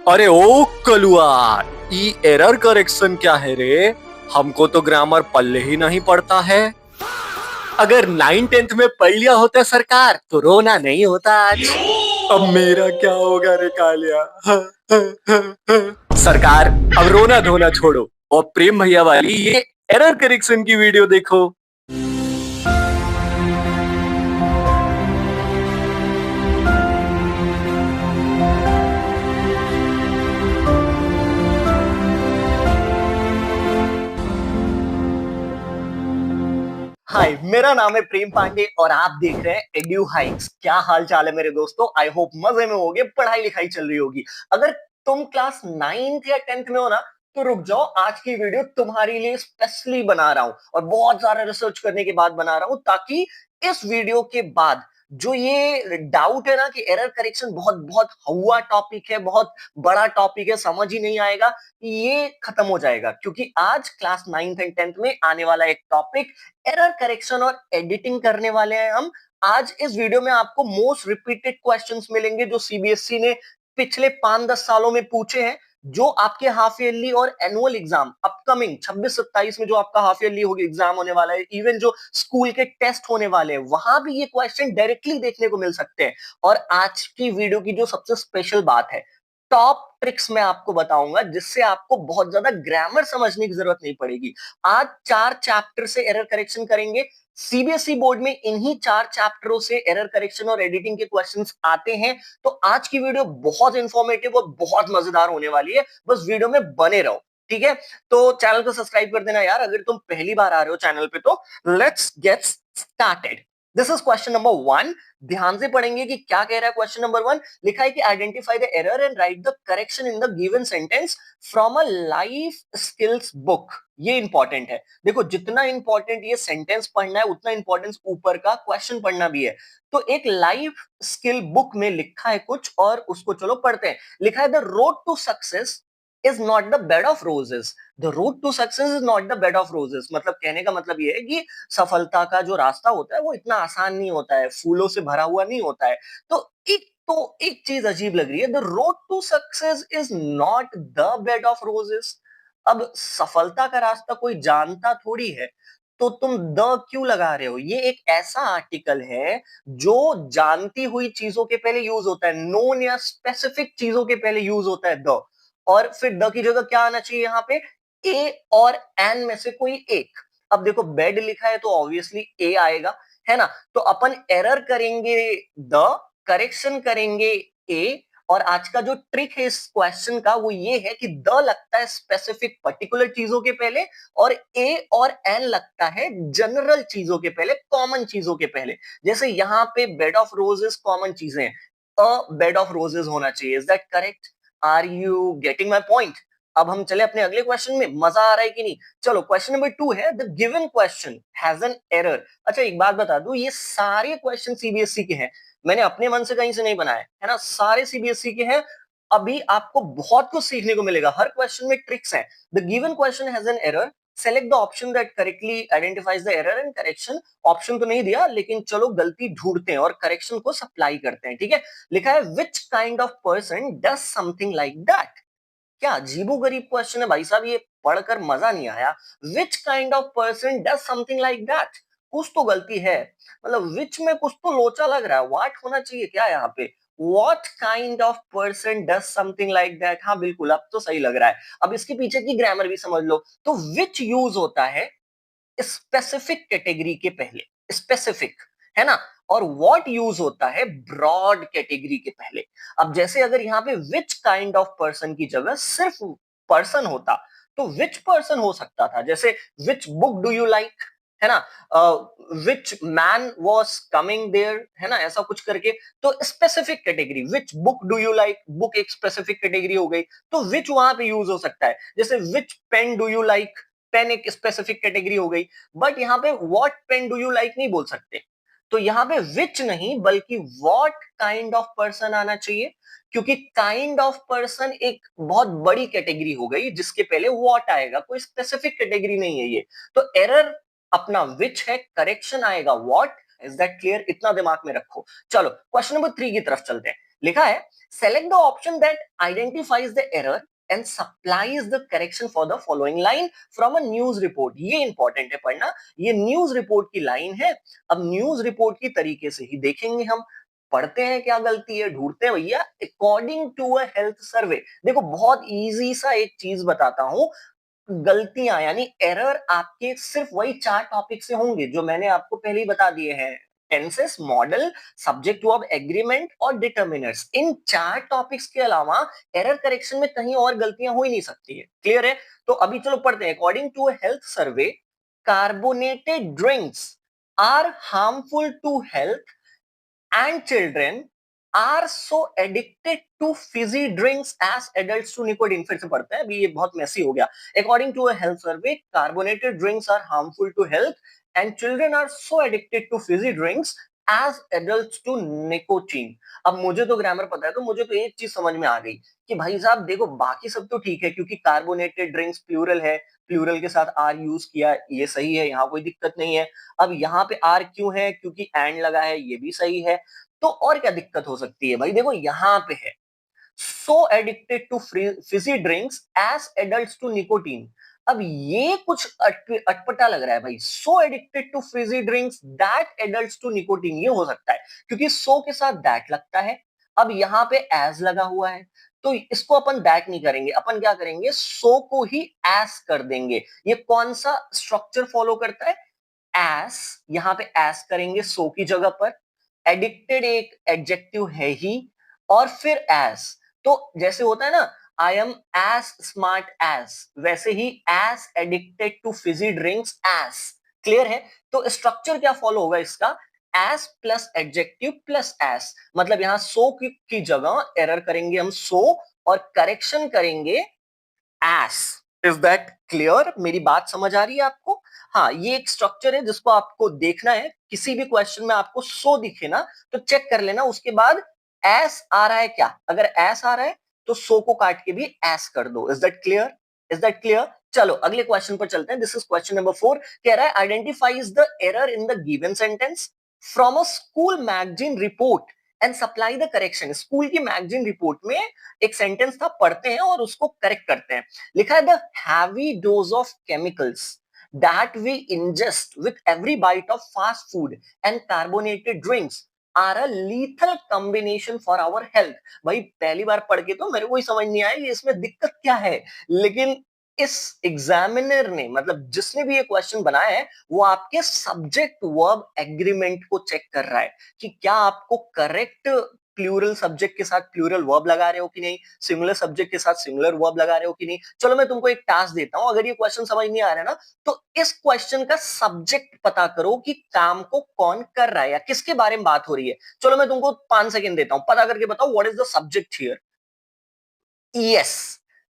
अरे ओ कलुआ, ई error correction क्या है रे? हमको तो ग्रामर पल्ले ही नहीं पड़ता है। अगर 9th-10th में पढ़ लिया होता सरकार तो रोना नहीं होता आज। अब मेरा क्या होगा रे कालिया? सरकार, अब रोना धोना छोड़ो और प्रेम भैया वाली ये एरर करेक्शन की वीडियो देखो। हाय, मेरा नाम है प्रेम पांडे और आप देख रहे हैं एड्यू हाइक्स। क्या हाल चाल है मेरे दोस्तों? आई होप मजे में होगे, पढ़ाई लिखाई चल रही होगी। अगर तुम क्लास 9th या 10th में हो ना, तो रुक जाओ, आज की वीडियो तुम्हारे लिए स्पेशली बना रहा हूं और बहुत सारा रिसर्च करने के बाद बना रहा हूं, ताकि इस वीडियो के बाद जो ये डाउट है ना कि एरर करेक्शन बहुत बहुत हवा टॉपिक है, बहुत बड़ा टॉपिक है, समझ ही नहीं आएगा, ये खत्म हो जाएगा। क्योंकि आज क्लास 9th एंड 10th में आने वाला एक टॉपिक एरर करेक्शन और एडिटिंग करने वाले हैं हम। आज इस वीडियो में आपको मोस्ट रिपीटेड क्वेश्चंस मिलेंगे जो सीबीएसई ने पिछले 5-10 सालों में पूछे हैं, जो आपके हाफ ईयरली और एनुअल एग्जाम अपकमिंग 26-27 में जो आपका हाफ ईयरली एग्जाम होने वाला है, इवन जो स्कूल के टेस्ट होने वाले हैं, वहां भी ये क्वेश्चन डायरेक्टली देखने को मिल सकते हैं। और आज की वीडियो की जो सबसे स्पेशल बात है, टॉप ट्रिक्स मैं आपको बताऊंगा जिससे आपको बहुत ज्यादा ग्रामर समझने की जरूरत नहीं पड़ेगी। आज 4 चैप्टर से एरर करेक्शन करेंगे। सीबीएसई बोर्ड में इन्हीं 4 चैप्टरों से एरर करेक्शन और एडिटिंग के क्वेश्चंस आते हैं। तो आज की वीडियो बहुत इंफॉर्मेटिव और बहुत मजेदार होने वाली है, बस वीडियो में बने रहो। ठीक है, तो चैनल को सब्सक्राइब कर देना यार, अगर तुम पहली बार आ रहे हो चैनल पे। तो let's get started. This is question number 1। ध्यान से पढ़ेंगे कि क्या कह रहा है। क्वेश्चन नंबर 1 लिखा है कि identify the error and right the correction in the given sentence from a life skills book. ये इंपॉर्टेंट है। देखो, जितना इंपॉर्टेंट ये सेंटेंस पढ़ना है, उतना इंपॉर्टेंस ऊपर का क्वेश्चन पढ़ना भी है। तो एक लाइफ स्किल बुक में लिखा है कुछ, और उसको चलो पढ़ते हैं। लिखा है the road to success is not the bed of roses. The road to success is not the bed of roses, मतलब कहने का मतलब ये है कि सफलता का जो रास्ता होता है वो इतना आसान नहीं होता है, फूलों से भरा हुआ नहीं होता है। तो एक चीज अजीब लग रही है, the road to success is not the bed of roses. अब सफलता का रास्ता कोई जानता थोड़ी है, तो तुम द क्यों लगा रहे हो? ये एक ऐसा आर्टिकल है जो जानती हुई चीजों के पहले यूज होता है, नोन या स्पेसिफिक चीजों के पहले यूज होता है द। और फिर द की जगह क्या आना चाहिए यहाँ पे? ए और एन में से कोई एक। अब देखो, बेड लिखा है तो ऑब्वियसली ए आएगा, है ना? तो अपन एरर करेंगे द, करेक्शन करेंगे ए। और आज का जो ट्रिक है इस क्वेश्चन का वो ये है कि द लगता है स्पेसिफिक पर्टिकुलर चीजों के पहले, और ए और एन लगता है जनरल चीजों के पहले, कॉमन चीजों के पहले। जैसे यहाँ पे बेड ऑफ रोजेस कॉमन चीजें हैं, अ बेड ऑफ रोजेस होना चाहिए। Is that correct? Are you getting my point? अब हम चले अपने अगले क्वेश्चन में। मजा आ रहा है कि नहीं? चलो, क्वेश्चन नंबर 2 है the given question has an error. अच्छा, एक बात बता दूं, ये सारे क्वेश्चन सीबीएसई के हैं, मैंने अपने मन से कहीं से नहीं बनाए, है ना? सारे सीबीएसई के हैं। अभी आपको बहुत कुछ सीखने को मिलेगा, हर क्वेश्चन में ट्रिक्स है। The given question has an error, select the option that correctly identifies the error and correction. Option तो नहीं दिया, लेकिन चलो गलती ढूंढते हैं और करेक्शन को सप्लाई करते हैं। ठीक है, लिखा है which kind of person does something like that. क्या अजीबो गरीब क्वेश्चन है भाई साहब, ये पढ़कर मजा नहीं आया। Which kind of person does something like that, कुछ तो गलती है, मतलब विच में कुछ तो लोचा लग रहा है, व्हाट होना चाहिए क्या यहाँ पे? What kind of person does something like that. हाँ बिल्कुल, अब तो सही लग रहा है। अब इसके पीछे की ग्रामर भी समझ लो। तो विच यूज होता है स्पेसिफिक कैटेगरी के पहले, स्पेसिफिक, है ना? और व्हाट यूज होता है ब्रॉड कैटेगरी के पहले। अब जैसे अगर यहाँ पे विच काइंड ऑफ पर्सन की जगह सिर्फ पर्सन होता, तो विच पर्सन हो सकता था, जैसे which book do you like, है ना? विच मैन वॉज कमिंग देयर, है ना? ऐसा कुछ करके। तो specific category, which book do you like, book एक स्पेसिफिक कैटेगरी हो गई, तो विच वहां पे यूज हो सकता है। जैसे which pen do you like, pen एक स्पेसिफिक कैटेगरी हो गई। बट यहाँ पे what pen do you like नहीं बोल सकते, तो यहाँ पे विच नहीं बल्कि व्हाट काइंड ऑफ पर्सन आना चाहिए, क्योंकि काइंड ऑफ पर्सन एक बहुत बड़ी कैटेगरी हो गई जिसके पहले व्हाट आएगा, कोई स्पेसिफिक कैटेगरी नहीं है ये। तो एरर अपना विच है, करेक्शन आएगा व्हाट। Is that clear? इतना दिमाग में रखो। चलो क्वेश्चन नंबर 3 की तरफ चलते हैं। लिखा है select the option that identifies the error and supplies the correction for the following line from a news report. ये इंपॉर्टेंट है पढ़ना, ये न्यूज रिपोर्ट की लाइन है। अब न्यूज रिपोर्ट की तरीके से ही देखेंगे हम, पढ़ते हैं क्या गलती है, ढूंढते हैं भैया according to a health survey. देखो बहुत इजी सा एक चीज बताता हूं, गलतियां यानी एरर आपके सिर्फ वही 4 टॉपिक से होंगे जो मैंने आपको पहले ही बता दिए हैं, tenses, model, subject verb agreement और डिटर्मिनर्स। इन 4 टॉपिक्स के अलावा एरर करेक्शन में कहीं और गलतियां हो ही नहीं सकती है। क्लियर है? तो अभी चलो पढ़ते हैं। According to a health survey, carbonated drinks are harmful to health and children are so addicted to fizzy drinks as adults to nicotine। फिर से पढ़ते हैं, अभी ये बहुत मैसी हो गया। According to a health survey, carbonated drinks are harmful to health and children are so addicted to fizzy drinks as adults to nicotine। अब मुझे तो ग्रामर पता है, तो मुझे तो एक चीज समझ में आ गई कि भाई साहब देखो बाकी सब तो ठीक है क्योंकि कार्बोनेटेड ड्रिंक्स प्लूरल है, प्लूरल के साथ आर यूज किया, ये सही है, यहाँ कोई दिक्कत नहीं है। अब यहाँ पे आर क्यों है? क्योंकि एंड लगा है, ये भी सही है। तो और क्या दिक्कत हो सकती है भाई? देखो यहाँ पे है so addicted to fizzy drinks as adults to nicotine. अब ये कुछ अटपटा लग रहा है भाई, so addicted to fizzy drinks that adults to nicotine, ये हो सकता है क्योंकि सो के साथ दैट लगता है। अब यहाँ पे एज लगा हुआ है तो इसको अपन दैट नहीं करेंगे, अपन क्या करेंगे, सो को ही एस कर देंगे। ये कौन सा स्ट्रक्चर फॉलो करता है? एस, यहां पे एस करेंगे सो की जगह पर, एडिक्टेड एक एडजेक्टिव है ही, और फिर एस। तो जैसे होता है ना I am as smart as, वैसे ही as addicted to fizzy drinks as. Clear है? तो स्ट्रक्चर क्या फॉलो होगा इसका? S plus adjective plus S, मतलब यहां सो की जगह एरर करेंगे हम सो और करेक्शन करेंगे एस। Is that clear? मेरी बात समझ आ रही है आपको? हाँ, ये एक स्ट्रक्चर है जिसको आपको देखना है। किसी भी क्वेश्चन में आपको सो दिखे ना तो चेक कर लेना, उसके बाद एस आ रहा है क्या? अगर एस आ रहा है तो सो को काट के भी एस कर दो। Is that clear? Is that clear? चलो अगले क्वेश्चन पर चलते हैं। This is question number 4। कह रहा है identifies the error in the given sentence from a school magazine report and supply the correction. School की मैगजीन रिपोर्ट में एक सेंटेंस था, पढ़ते हैं और उसको करेक्ट करते हैं। लिखा है the heavy dose of chemicals that we ingest with every bite of fast food and carbonated drinks are a lethal combination for our health। भाई पहली बार पढ़ के तो मेरे को ही समझ नहीं आया कि इसमें दिक्कत क्या है, लेकिन इस एग्जामिनर ने, मतलब जिसने भी ये क्वेश्चन बनाया है, वो आपके सब्जेक्ट वर्ब एग्रीमेंट को चेक कर रहा है कि क्या आपको करेक्ट प्लूरल सब्जेक्ट के साथ प्लूरल वर्ब लगा रहे हो कि नहीं, सिंगुलर सब्जेक्ट के साथ सिंगुलर वर्ब लगा रहे हो कि नहीं। चलो मैं तुमको एक टास्क देता हूं, अगर ये क्वेश्चन समझ नहीं आ रहा है ना तो इस क्वेश्चन का सब्जेक्ट पता करो कि काम को कौन कर रहा है या किसके बारे में बात हो रही है। चलो मैं तुमको 5 सेकंड देता हूं, पता करके बताओ what is the subject here. Yes,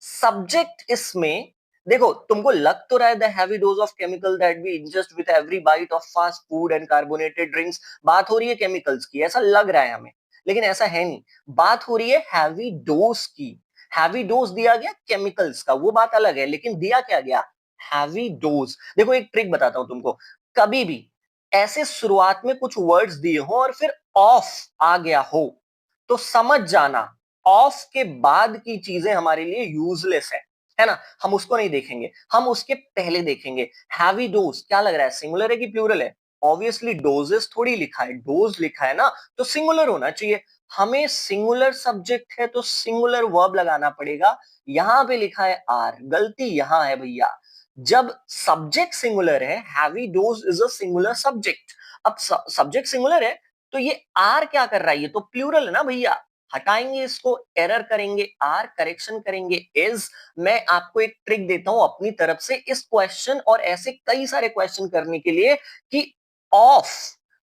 subject इसमें देखो, तुमको लग तो रहा है the heavy dose of chemical that we ingest with every bite of fast food and carbonated drinks, बात हो रही है केमिकल्स की, ऐसा लग रहा है हमें, लेकिन ऐसा है नहीं। बात हो रही है हैवी डोज की। हैवी डोज दिया गया केमिकल्स का, वो बात अलग है, लेकिन दिया क्या गया? Heavy dose. देखो एक ट्रिक बताता हूं तुमको, कभी भी ऐसे शुरुआत में कुछ वर्ड्स दिए हो और फिर ऑफ आ गया हो तो समझ जाना ऑफ के बाद की चीजें हमारे लिए यूजलेस है ना, हम उसको नहीं देखेंगे, हम उसके पहले देखेंगे। हैवी डोज क्या लग रहा है, सिंगुलर है कि प्लूरल है? ऑब्वियसली डोजेस थोड़ी लिखा है, डोज लिखा है ना, तो सिंगुलर होना चाहिए। हमें सिंगुलर सब्जेक्ट है तो सिंगुलर वर्ब लगाना पड़ेगा। यहां पे लिखा है आर, गलती यहां है भैया। जब सब्जेक्ट सिंगुलर है, heavy dose is a singular subject. अब सब्जेक्ट सिंगुलर है तो ये आर क्या कर रहा है, ये तो प्लूरल है ना भैया, हटाएंगे इसको, एरर करेंगे आर, करेक्शन करेंगे इज। मैं आपको एक ट्रिक देता हूं अपनी तरफ से इस क्वेश्चन और ऐसे कई सारे क्वेश्चन करने के लिए कि ऑफ,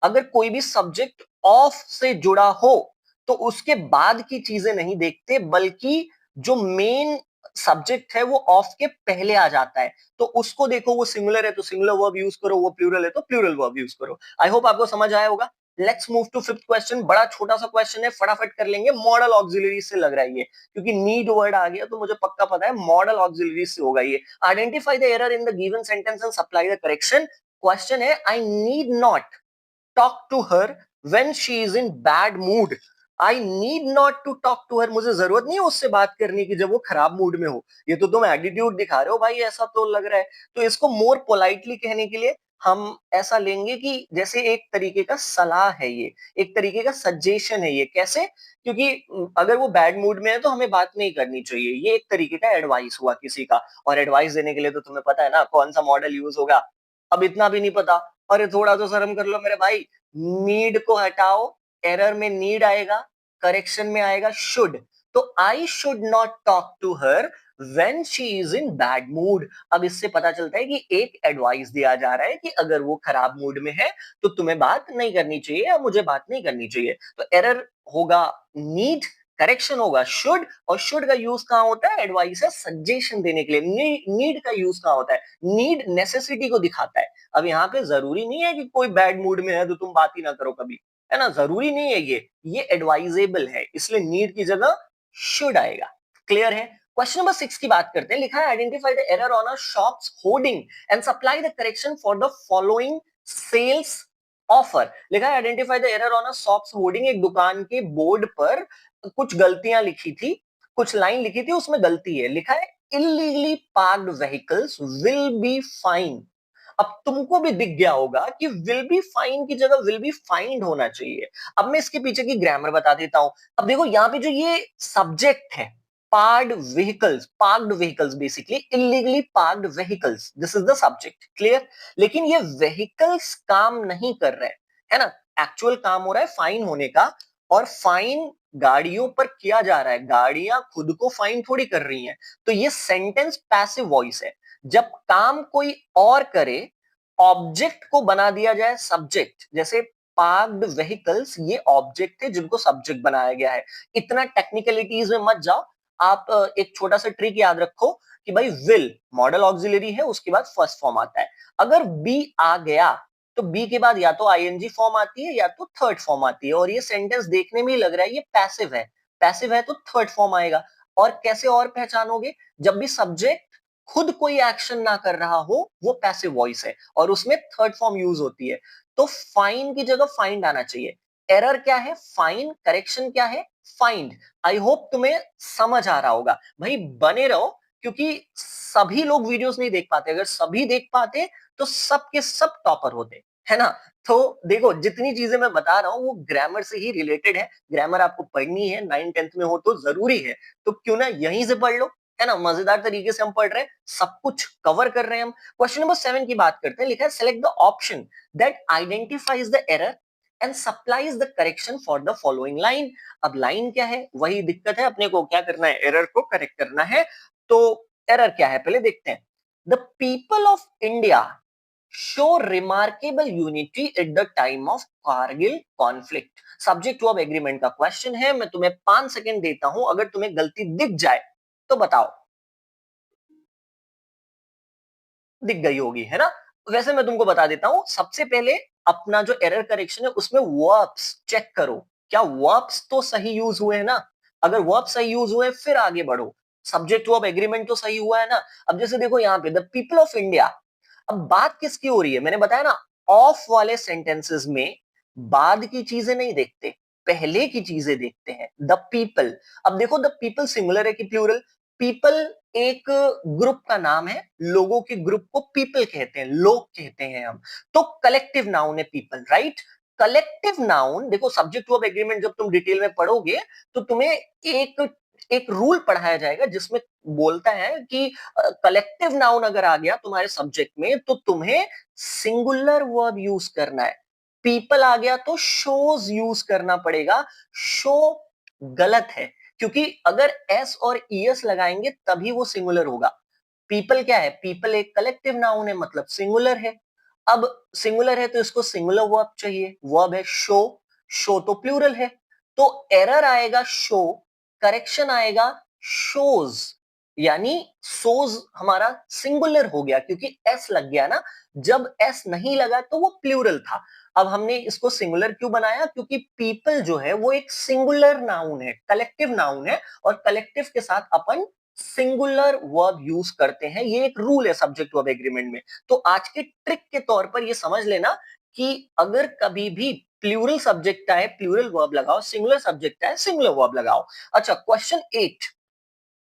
अगर कोई भी सब्जेक्ट ऑफ से जुड़ा हो तो उसके बाद की चीजें नहीं देखते, बल्कि जो मेन सब्जेक्ट है वो ऑफ के पहले आ जाता है, तो उसको देखो, वो सिंगुलर है तो सिंगुलर वर्ब यूज करो, वो प्लूरल है तो प्लूरल वर्ब यूज करो। आई होप आपको समझ आया होगा। Let's move to fifth question. बड़ा छोटा सा क्वेश्चन है, फटाफट कर लेंगे। मॉडल ऑक्सिलरी से लग रहा है ये, क्योंकि नीड वर्ड आ गया तो मुझे पक्का पता है मॉडल ऑक्सिलरी से होगा ये। Identify the error in the given sentence and supply the correction. Question है I need not talk to her when she is in bad mood. I need not to talk to her, मुझे जरूरत नहीं है उससे बात करने की जब वो खराब मूड में हो। ये तो तुम एटीट्यूड दिखा रहे हो भाई, ऐसा तो लग रहा है। तो इसको मोर पोलाइटली कहने के लिए हम ऐसा लेंगे कि जैसे एक तरीके का सलाह है ये, एक तरीके का सजेशन है ये। कैसे? क्योंकि अगर वो बैड मूड में है तो हमें बात नहीं करनी चाहिए, ये एक तरीके का एडवाइस हुआ किसी का। और एडवाइस देने के लिए तो तुम्हें पता है ना कौन सा मॉडल यूज होगा। अब इतना भी नहीं पता, अरे थोड़ा तो शर्म कर लो मेरे भाई। नीड को हटाओ, एरर में नीड आएगा, करेक्शन में आएगा शुड। तो I should not talk to her when she is in bad mood. अब इससे पता चलता है कि एक एडवाइस दिया जा रहा है कि अगर वो खराब मूड में है तो तुम्हें बात नहीं करनी चाहिए या मुझे बात नहीं करनी चाहिए। तो एरर होगा नीड, करेक्शन होगा शुड, और शुड का यूज कहां होता है? एडवाइस है सजेशन देने के लिए। नीड का यूज कहां होता है? नीड नेसेसिटी को दिखाता है। अब यहाँ पे जरूरी नहीं है कि कोई बैड मूड में है तो तुम बात ही ना करो कभी, है ना, जरूरी नहीं है ये एडवाइजेबल है, इसलिए नीड की जगह शुड आएगा। क्लियर है? क्वेश्चन नंबर 6 की बात करते हैं। लिखा है identify the error on a shops hoarding and supply the correction for the following sales offer. लिखा है identify the error on a shops hoarding, एक दुकान के बोर्ड पर कुछ गलतियां लिखी थी, कुछ लाइन लिखी थी उसमें गलती है। लिखा है illegally parked vehicles will be fine. अब तुमको भी दिख गया होगा कि विल बी फाइन की जगह विल बी फाइंड होना चाहिए। अब मैं इसके पीछे की ग्रामर बता देता हूं। अब देखो यहाँ पे जो ये सब्जेक्ट है, parked vehicles basically illegally parked vehicles, this is the subject. Clear? लेकिन ये व्हीकल्स काम नहीं कर रहे हैं, है ना। एक्चुअल काम हो रहा है फाइन होने का, और फाइन गाड़ियों पर किया जा रहा है, गाड़ियां खुद को फाइन थोड़ी कर रही हैं। तो ये सेंटेंस पैसिव वॉइस है। जब काम कोई और करे, ऑब्जेक्ट को बना दिया जाए सब्जेक्ट। जैसे पार्क्ड व्हीकल्स ये ऑब्जेक्ट है जिनको सब्जेक्ट बनाया गया है। इतना टेक्निकलिटीज में मत जाओ। आप एक छोटा सा ट्रिक याद रखो कि भाई विल मॉडल ऑक्सिलरी है, उसके बाद फर्स्ट फॉर्म आता है। अगर बी आ गया तो बी के बाद या तो आईएनजी फॉर्म आती है या तो थर्ड फॉर्म आती है। और ये सेंटेंस देखने में ही लग रहा है ये पैसिव है, पैसिव है तो थर्ड फॉर्म आएगा। और कैसे और पहचानोगे? जब भी सब्जेक्ट खुद कोई एक्शन ना कर रहा हो वो पैसिव वॉइस है और उसमें थर्ड फॉर्म यूज होती है। तो फाइन की जगह फाइंड आना चाहिए। एरर क्या है? फाइन। करेक्शन क्या है? फाइंड। आई होप तुम्हें समझ आ रहा होगा। भाई बने रहो, क्योंकि सभी लोग वीडियोस नहीं देख पाते। अगर सभी देख पाते तो सब के सब टॉपर होते, है ना। तो देखो जितनी चीजें मैं बता रहा हूँ वो ग्रामर से ही रिलेटेड है। ग्रामर आपको पढ़नी है, 9th-10th में हो तो जरूरी है। तो क्यों ना यहीं से पढ़ लो, है ना। मजेदार तरीके से हम पढ़ रहे हैं, सब कुछ कवर कर रहे हैं हम। क्वेश्चन नंबर 7 की बात करते हैं। लिखा है select the option that identifies the error and supplies the correction for the following line. अब लाइन क्या है? वही दिक्कत है, अपने को क्या करना है? एरर को करेक्ट करना है। तो एरर क्या है पहले देखते हैं। The people of India show remarkable unity at the time of Kargil conflict. Subject verb agreement का क्वेश्चन है। मैं तुम्हें 5 सेकंड देता हूं, अगर तुम्हें गलती दिख जाए तो बताओ। दिख गई होगी, है ना। वैसे मैं तुमको बता देता हूं, सबसे पहले अपना जो एरर करेक्शन है उसमें वर्ब्स चेक करो, क्या वर्ब्स तो सही यूज हुए हैं ना। अगर वर्ब सही यूज हुए फिर आगे बढ़ो। सब्जेक्ट वर्ब एग्रीमेंट तो सही हुआ है ना। अब जैसे देखो यहाँ पे द पीपल ऑफ इंडिया, अब बात किसकी हो रही है? मैंने बताया ना, ऑफ वाले सेंटेंसेस में बाद की चीजें नहीं देखते, पहले की चीजें देखते हैं। द पीपल, अब देखो द पीपल सिंगुलर है कि प्लूरल? पीपल एक ग्रुप का नाम है, लोगों के ग्रुप को पीपल कहते हैं, लोग कहते हैं हम। तो कलेक्टिव नाउन है पीपल, राइट। कलेक्टिव नाउन, देखो सब्जेक्ट वर्ब एग्रीमेंट जब तुम डिटेल में पढ़ोगे तो तुम्हें एक एक रूल पढ़ाया जाएगा जिसमें बोलता है कि कलेक्टिव नाउन अगर आ गया तुम्हारे सब्जेक्ट में तो तुम्हें सिंगुलर वर्ब यूज करना है। पीपल आ गया तो शोज यूज करना पड़ेगा। शो गलत है, क्योंकि अगर एस और ईएस लगाएंगे तभी वो सिंगुलर होगा। पीपल क्या है? पीपल एक कलेक्टिव नाउन है, मतलब सिंगुलर है। अब सिंगुलर है तो इसको सिंगुलर वर्ब चाहिए, वर्ब है शो, शो तो प्लूरल है। तो एरर आएगा शो, करेक्शन आएगा शोज। यानी सोज हमारा सिंगुलर हो गया क्योंकि एस लग गया ना। जब एस नहीं लगा तो वो प्लूरल था। अब हमने इसको सिंगुलर क्यों बनाया? क्योंकि पीपल जो है वो एक सिंगुलर नाउन है, कलेक्टिव नाउन है, और कलेक्टिव के साथ अपन सिंगुलर वर्ब यूज करते हैं। ये एक रूल है सब्जेक्ट वर्ब एग्रीमेंट में। तो आज के ट्रिक के तौर पर ये समझ लेना कि अगर कभी भी प्लूरल सब्जेक्ट आए प्लूरल वर्ब लगाओ, सिंगुलर सब्जेक्ट आए सिंगुलर वर्ब लगाओ। अच्छा, क्वेश्चन 8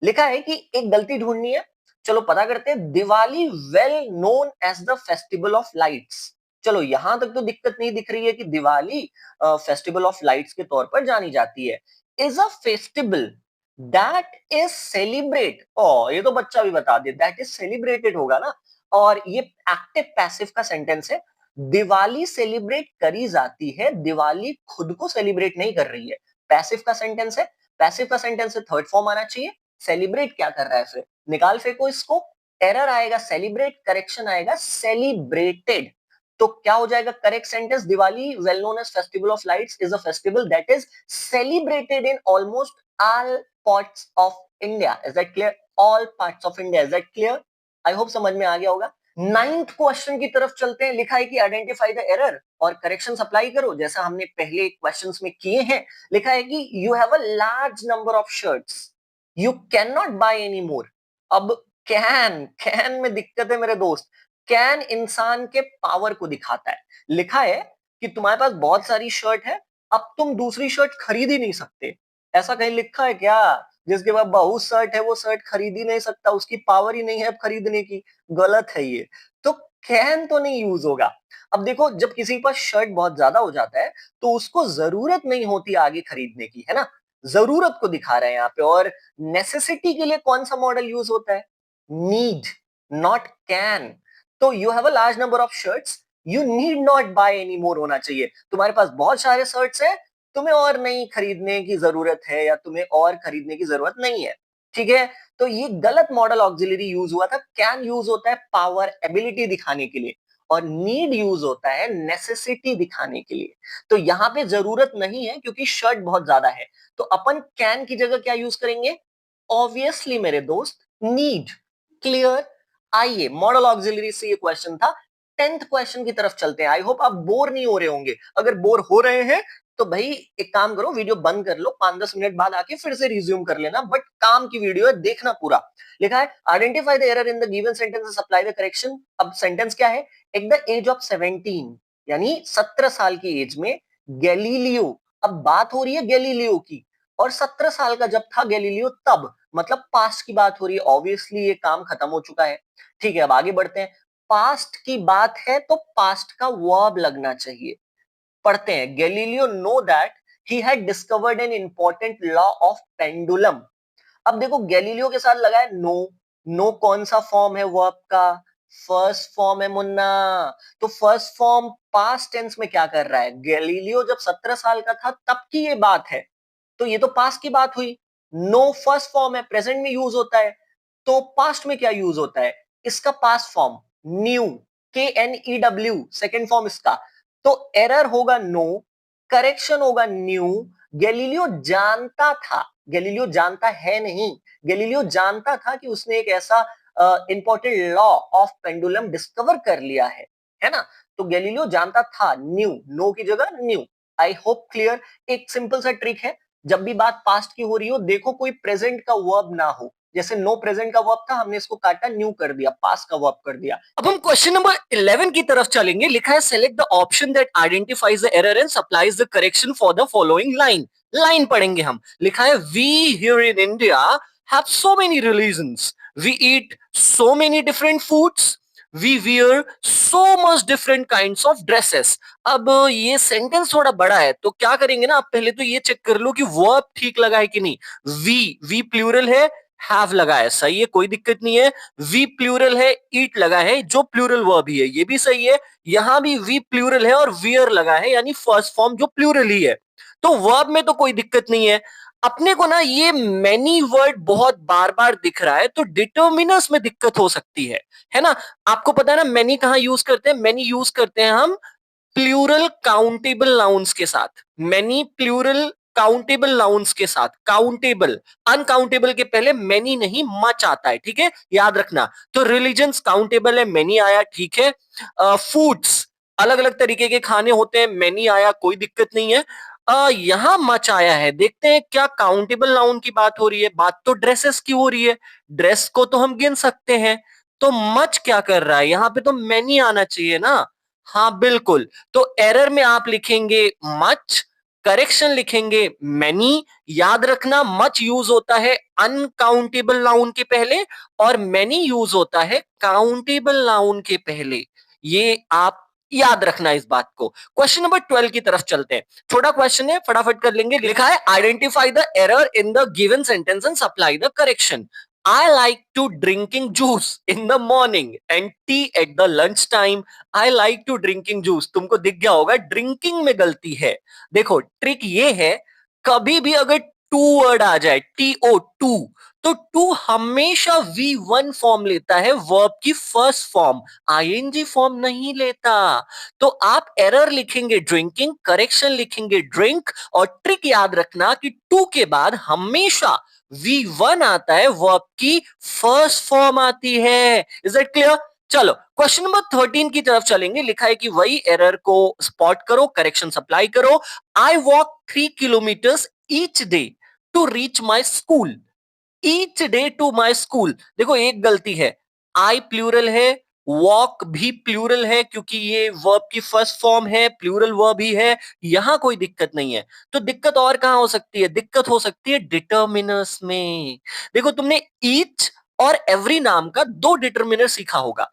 लिखा है कि एक गलती ढूंढनी है, चलो पता करते हैं। Diwali well known as the festival of lights. चलो यहां तक तो दिक्कत नहीं दिख रही है कि दिवाली फेस्टिवल ऑफ लाइट्स के तौर पर जानी जाती है। Is a festival that is celebrate, ओ ये तो बच्चा भी बता दे, दैट इज सेलिब्रेटेड होगा ना। और ये एक्टिव पैसिव का सेंटेंस है। दिवाली सेलिब्रेट करी जाती है, दिवाली खुद को सेलिब्रेट नहीं कर रही है। पैसिव का सेंटेंस है, पैसिव का सेंटेंस से थर्ड फॉर्म आना चाहिए। सेलिब्रेट क्या कर रहा है, फिर निकाल फेंको इसको। एरर आएगा सेलिब्रेट, करेक्शन आएगा सेलिब्रेटेड। तो क्या हो जाएगा correct sentence? Diwali well known as festival of lights is a festival that is celebrated in almost all parts of India. Is that clear? All parts of India. Is that clear? I hope समझ में आ गया होगा। Ninth question की तरफ चलते हैं। लिखा है कि आइडेंटिफाई द एरर और करेक्शन अप्लाई करो, जैसा हमने पहले क्वेश्चंस में किए हैं। लिखा है कि you have a large number of shirts, you can not buy any मोर। अब कैन में दिक्कत है मेरे दोस्त। कैन इंसान के पावर को दिखाता है। लिखा है कि तुम्हारे पास बहुत सारी शर्ट है, अब तुम दूसरी शर्ट खरीद ही नहीं सकते। ऐसा कहीं लिखा है क्या? जिसके पास बहुत शर्ट है वो शर्ट खरीद ही नहीं सकता, उसकी पावर ही नहीं है अब खरीदने की। गलत है ये। तो कैन तो नहीं यूज होगा। अब देखो, जब किसी के पास शर्ट बहुत ज्यादा हो जाता है तो उसको जरूरत नहीं होती आगे खरीदने की, है ना। जरूरत को दिखा रहे हैं यहाँ पे। और नेसेसिटी के लिए कौन सा मॉडल यूज होता है? Need, not can. तो you have a large number of shirts, you need not buy any more होना चाहिए। तुम्हारे पास बहुत सारे शर्ट्स है, तुम्हें और नहीं खरीदने की जरूरत है, या तुम्हें और खरीदने की जरूरत नहीं है। ठीक है, तो ये गलत मॉडल ऑक्सिलरी यूज हुआ था। कैन यूज होता है पावर एबिलिटी दिखाने के लिए, और नीड यूज होता है नेसेसिटी दिखाने के लिए। तो यहां पे जरूरत नहीं है क्योंकि शर्ट बहुत ज्यादा है, तो अपन कैन की जगह क्या यूज करेंगे? ऑब्वियसली मेरे दोस्त, नीड। क्लियर? आइए, मॉडल ऑक्सिलरी से ये क्वेश्चन था। 10th क्वेश्चन की तरफ चलते हैं। आई होप आप बोर नहीं हो रहे होंगे। अगर बोर हो रहे हैं तो भाई एक काम करो, वीडियो बंद कर लो, 5-10 मिनट बाद आके फिर से रिज्यूम कर लेना, बट काम की वीडियो है, देखना पूरा। लिखा है identify the error in the given sentence, apply the correction. अब सेंटेंस क्या है? एट द एज ऑफ 17, यानी 17 साल की एज में गैलीलियो, अब बात हो रही है गैलीलियो की, और 17 साल का जब था गैलीलियो तब, मतलब पास्ट की बात हो रही है। ऑब्वियसली ये काम खत्म हो चुका है। ठीक है, अब आगे बढ़ते हैं। पास्ट की बात है तो पास्ट का वर्ब लगना चाहिए। पढ़ते हैं। Galileo know that he had discovered an important law of pendulum. अब देखो, गैलीलियो के साथ लगा है नो। नो कौन सा फॉर्म है वर्ब का? फर्स्ट फॉर्म है मुन्ना। तो फर्स्ट फॉर्म पास्ट टेंस में क्या कर रहा है? गैलीलियो जब 17 साल का था तब की ये बात है, तो ये तो पास्ट की बात हुई। नो फर्स्ट फॉर्म है, प्रेजेंट में यूज होता है। तो पास्ट में क्या यूज होता है? इसका past form new, KNEW, second form इसका। तो एरर होगा नो, करेक्शन होगा न्यू। गैलीलियो जानता था, गैलीलियो जानता है नहीं, गैलीलियो जानता था कि उसने एक ऐसा important law of pendulum discover कर लिया है ना। तो गैलीलियो जानता था, न्यू, नो की जगह न्यू। I hope clear. एक सिंपल सा ट्रिक है, जब भी बात पास्ट की हो रही हो, देखो कोई प्रेजेंट का वर्ब ना हो। जैसे नो प्रेजेंट का वर्ब था, हमने इसको काटा, न्यू कर दिया, पास्ट का वर्ब कर दिया। अब हम क्वेश्चन नंबर 11 की तरफ चलेंगे। लिखा है select the option that identifies the error and supplies the correction for the following line. Line पढ़ेंगे हम। लिखा है we here in India have so many religions, we eat so many different foods, we wear so much different kinds of dresses. अब ये sentence थोड़ा बड़ा है, तो क्या करेंगे ना, आप पहले तो ये चेक कर लो कि वर्ब ठीक लगा है कि नहीं। वी प्लूरल है, हैव लगा है, सही है, कोई दिक्कत नहीं है। वी प्लूरल है, ईट लगा है, जो प्लूरल वर्ब ही है, ये भी सही है। यहां भी वी प्लूरल है और वियर लगा है, यानी फर्स्ट फॉर्म जो प्लूरल ही है, तो वर्ब में तो कोई दिक्कत नहीं है। अपने को ना ये मैनी वर्ड बहुत बार बार दिख रहा है, तो डिटर्मिनर्स में दिक्कत हो सकती है ना। आपको पता है ना मैनी कहां यूज करते हैं? मैनी यूज करते हैं हम प्लूरल काउंटेबल नाउन्स के साथ। मैनी प्लूरल काउंटेबल नाउन्स के साथ। काउंटेबल, अनकाउंटेबल के पहले मैनी नहीं मच आता है, ठीक है, याद रखना। तो रिलीजन्स काउंटेबल है, मैनी आया, ठीक है। फूड्स, अलग अलग तरीके के खाने होते हैं, मैनी आया, कोई दिक्कत नहीं है। यहां मच आया है, देखते हैं क्या काउंटेबल नाउन की बात हो रही है। बात तो ड्रेसेस की हो रही है, ड्रेस को तो हम गिन सकते हैं, तो मच क्या कर रहा है? यहां पे तो मैनी आना चाहिए ना। हाँ बिल्कुल। तो एरर में आप लिखेंगे मच, करेक्शन लिखेंगे मैनी। याद रखना मच यूज होता है अनकाउंटेबल नाउन के पहले और मैनी यूज होता है काउंटेबल नाउन के पहले। ये आप याद रखना इस बात को। क्वेश्चन नंबर 12 की तरफ चलते हैं। छोटा क्वेश्चन है, फटाफट कर लेंगे। लिखा है identify the error in the given sentence and supply the correction. I like to drinking juice in the morning and tea at the lunch time. I like to drinking juice. तुमको दिख गया होगा ड्रिंकिंग में गलती है। देखो trick ये है, कभी भी अगर टू वर्ड आ जाए, टीओ टू, तो टू हमेशा वी वन फॉर्म लेता है, वर्ब की फर्स्ट फॉर्म, आईएनजी फॉर्म नहीं लेता। तो आप एरर लिखेंगे ड्रिंकिंग, करेक्शन लिखेंगे ड्रिंक, और ट्रिक याद रखना कि टू के बाद हमेशा V1 आता है, वर्ब की फर्स्ट फॉर्म आती है। Is that clear? चलो क्वेश्चन नंबर 13 की तरफ चलेंगे। लिखा है कि वही एरर को स्पॉट करो, करेक्शन सप्लाई करो। I walk 3 kilometres each day to reach my school. Each day to my school, देखो एक गलती है, आई प्लूरल है, वॉक भी प्लूरल है क्योंकि ये वर्ब की फर्स्ट फॉर्म है, प्लूरल वर्ब ही है, यहां कोई दिक्कत नहीं है। तो दिक्कत और कहां हो सकती है? दिक्कत हो सकती है डिटर्मिनर्स में। देखो तुमने ईच और एवरी नाम का दो डिटर्मिनर सीखा होगा।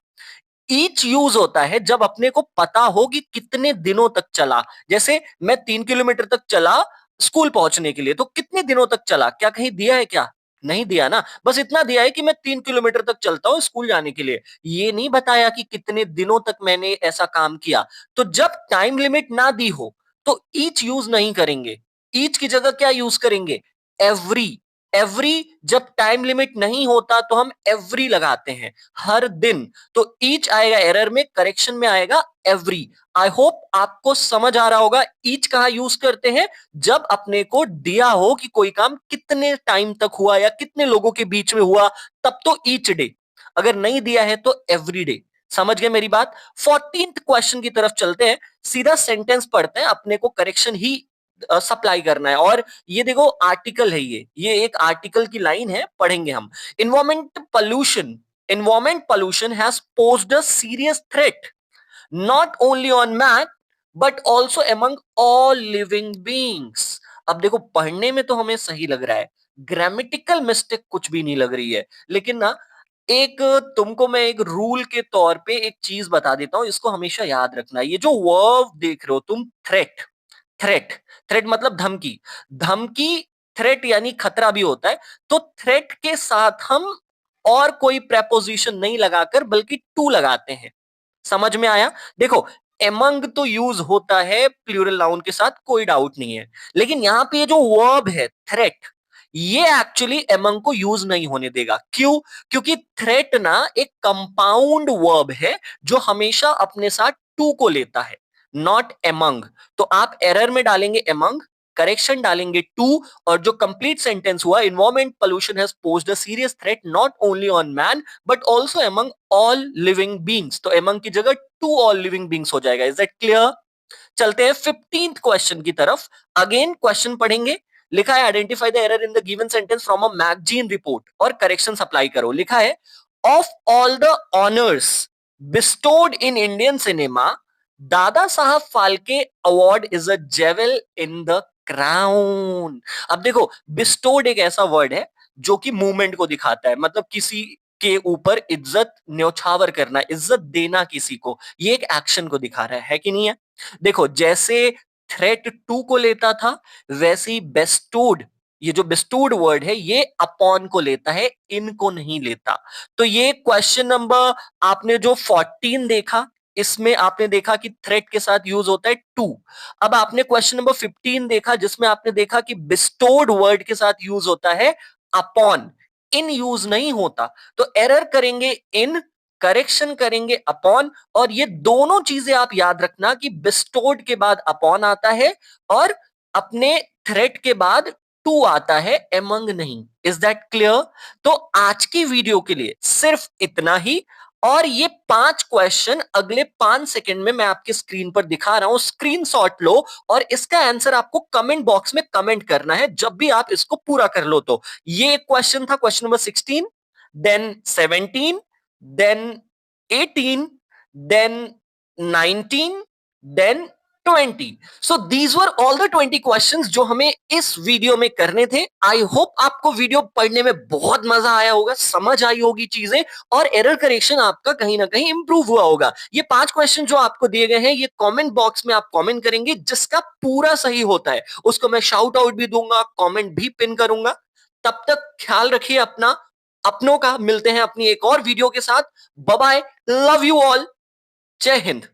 ईच यूज होता है जब अपने को पता हो कि कितने दिनों तक चला। जैसे मैं 3 किलोमीटर तक चला स्कूल पहुंचने के लिए, तो कितने दिनों तक चला? क्या कहीं दिया है? क्या नहीं दिया ना, बस इतना दिया है कि मैं 3 किलोमीटर तक चलता हूं स्कूल जाने के लिए। ये नहीं बताया कि कितने दिनों तक मैंने ऐसा काम किया। तो जब टाइम लिमिट ना दी हो तो ईच यूज नहीं करेंगे। ईच की जगह क्या यूज करेंगे? एवरी। एवरी जब टाइम लिमिट नहीं होता तो हम एवरी लगाते हैं, हर दिन। तो ईच आएगा एरर में, करेक्शन में आएगा एवरी। आई होप आपको समझ आ रहा होगा ईच कहां यूज करते हैं, जब अपने को दिया हो कि कोई काम कितने टाइम तक हुआ या कितने लोगों के बीच में हुआ, तब तो ईच डे। अगर नहीं दिया है तो एवरी डे। समझ गए मेरी बात? 14th क्वेश्चन की तरफ चलते हैं। सीधा सेंटेंस पढ़ते हैं, अपने को करेक्शन ही सप्लाई करना है। और ये देखो आर्टिकल है, ये एक आर्टिकल की लाइन है, पढ़ेंगे हम। Environment pollution has posed a serious threat not only on man but also among all living beings. अब देखो पढ़ने में तो हमें सही लग रहा है, ग्रामेटिकल मिस्टेक कुछ भी नहीं लग रही है, लेकिन ना एक तुमको मैं एक रूल के तौर पे एक चीज बता देता हूं, इसको हमेशा याद रखना। ये जो वर्ब देख रहे हो तुम, थ्रेट, थ्रेट, थ्रेट मतलब धमकी, धमकी, थ्रेट यानी खतरा भी होता है। तो थ्रेट के साथ हम और कोई प्रेपोजिशन नहीं लगाकर बल्कि टू लगाते हैं। समझ में आया? देखो एमंग तो यूज होता है प्लूरल नाउन के साथ, कोई डाउट नहीं है, लेकिन यहां पे ये जो वर्ब है थ्रेट, ये एक्चुअली एमंग को यूज नहीं होने देगा। क्यों? क्योंकि थ्रेट ना एक कंपाउंड वर्ब है जो हमेशा अपने साथ टू को लेता है, नॉट एमंग। तो आप एरर में डालेंगे एमंग, करेक्शन डालेंगे टू, और जो कंप्लीट सेंटेंस हुआ, environment pollution has posed a serious threat not only on man but also among all living beings. तो एमंग की जगह टू ऑल लिविंग बींग्स हो जाएगा। Is that clear? चलते हैं 15th क्वेश्चन की तरफ। अगेन क्वेश्चन पढ़ेंगे। लिखा है identify the error in the given sentence from a magazine report और करेक्शन सप्लाई करो। लिखा है of all the honours bestowed in Indian cinema, Dada Saheb Phalke award is a जेवल इन द क्राउन। अब देखो बिस्टोड एक ऐसा वर्ड है जो कि मूवमेंट को दिखाता है, मतलब किसी के ऊपर इज्जत न्यौछावर करना, इज्जत देना किसी को, ये एक एक्शन को दिखा रहा है कि नहीं है? देखो जैसे थ्रेट टू को लेता था, वैसे ही बेस्टोड, ये जो बेस्टोड वर्ड है ये अपॉन को लेता है, इन को नहीं लेता। तो ये क्वेश्चन नंबर आपने जो 14 देखा, इसमें आपने देखा कि थ्रेट के साथ यूज होता है टू। अब आपने क्वेश्चन नंबर 15 देखा जिसमें आपने देखा कि बिस्टोड वर्ड के साथ यूज होता है अपॉन, इन यूज नहीं होता। तो एरर करेंगे इन, करेक्शन करेंगे अपॉन, और ये दोनों चीजें आप याद रखना कि बिस्टोड के बाद अपॉन आता है और अपने थ्रेट के बाद टू आता है, एमंग नहीं। Is that clear? तो आज की वीडियो के लिए सिर्फ इतना ही। और ये 5 क्वेश्चन अगले 5 सेकंड में मैं आपके स्क्रीन पर दिखा रहा हूं, स्क्रीनशॉट लो और इसका आंसर आपको कमेंट बॉक्स में कमेंट करना है जब भी आप इसको पूरा कर लो। तो ये एक क्वेश्चन था, question number 16, then 17, then 18, then 19, then 20. So these were all the 20 questions जो हमें इस वीडियो में करने थे. आई होप आपको वीडियो पढ़ने में बहुत मजा आया होगा, समझ आई होगी चीजें, और एरर करेक्शन आपका कहीं ना कहीं इंप्रूव हुआ होगा. ये 5 क्वेश्चन जो आपको दिए गए हैं, ये कमेंट बॉक्स में आप कमेंट करेंगे, जिसका पूरा सही होता है उसको मैं शाउट आउट भी दूंगा, कमेंट भी पिन करूंगा. तब तक ख्याल रखिए अपना, अपनों का. मिलते हैं अपनी एक और वीडियो के साथ. Bye bye, love you all, जय हिंद.